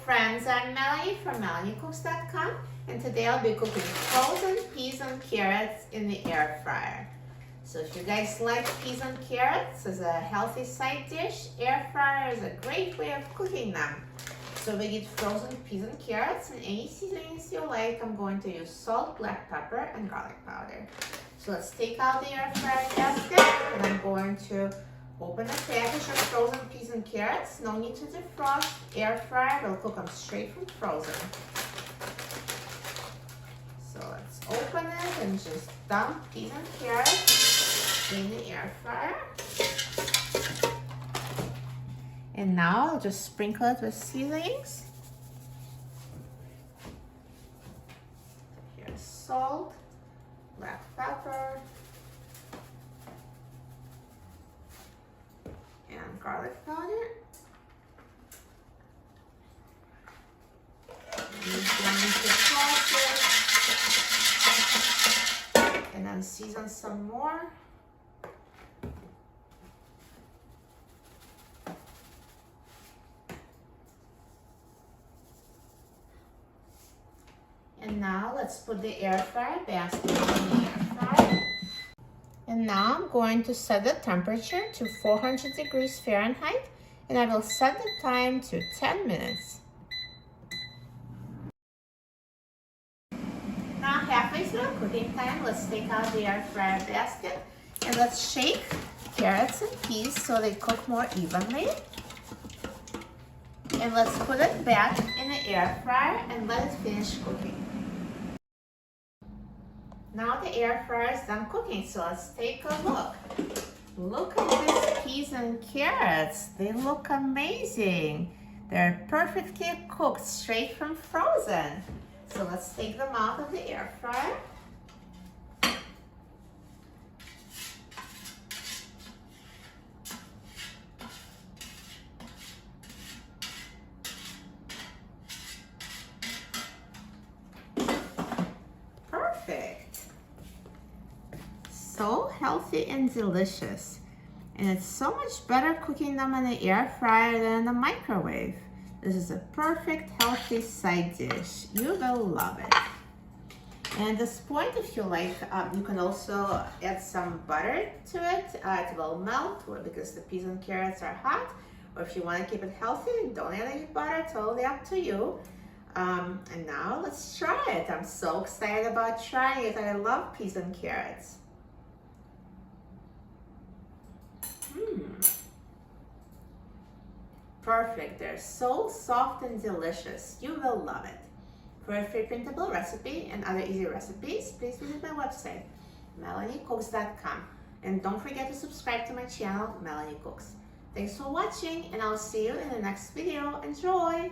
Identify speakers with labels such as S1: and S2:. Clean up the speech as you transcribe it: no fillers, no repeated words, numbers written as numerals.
S1: friends, I'm Melanie from MelanieCooks.com, and today I'll be cooking frozen peas and carrots in the air fryer. So if you guys like peas and carrots as a healthy side dish, air fryer is a great way of cooking them. So we get frozen peas and carrots and any seasonings you like. I'm going to use salt, black pepper, and garlic powder. So let's take out the air fryer basket, and I'm going to open a package of frozen peas and carrots. No need to defrost. Air fryer will cook them straight from frozen. So let's open it and just dump peas and carrots in the air fryer. And now I'll just sprinkle it with seasonings. Here's salt, black pepper, and garlic powder. And then season some more. And now let's put the air fryer basket in the air fryer. And now I'm going to set the temperature to 400 degrees Fahrenheit, and I will set the time to 10 minutes. Now halfway through cooking time, let's take out the air fryer basket and let's shake carrots and peas so they cook more evenly. And let's put it back in the air fryer and let it finish cooking. Now the air fryer is done cooking, so let's take a look. Look at these peas and carrots. They look amazing. They're perfectly cooked straight from frozen. So let's take them out of the air fryer. Perfect. So healthy and delicious. And it's so much better cooking them in the air fryer than in the microwave. This is a perfect healthy side dish. You will love it. And at this point, if you like, you can also add some butter to it. It will melt because the peas and carrots are hot. Or if you want to keep it healthy, don't add any butter, totally up to you. And now let's try it. I'm so excited about trying it. I love peas and carrots. Perfect. They're so soft and delicious. You will love it. For a free printable recipe and other easy recipes, please visit my website, MelanieCooks.com. And don't forget to subscribe to my channel, Melanie Cooks. Thanks for watching, and I'll see you in the next video. Enjoy!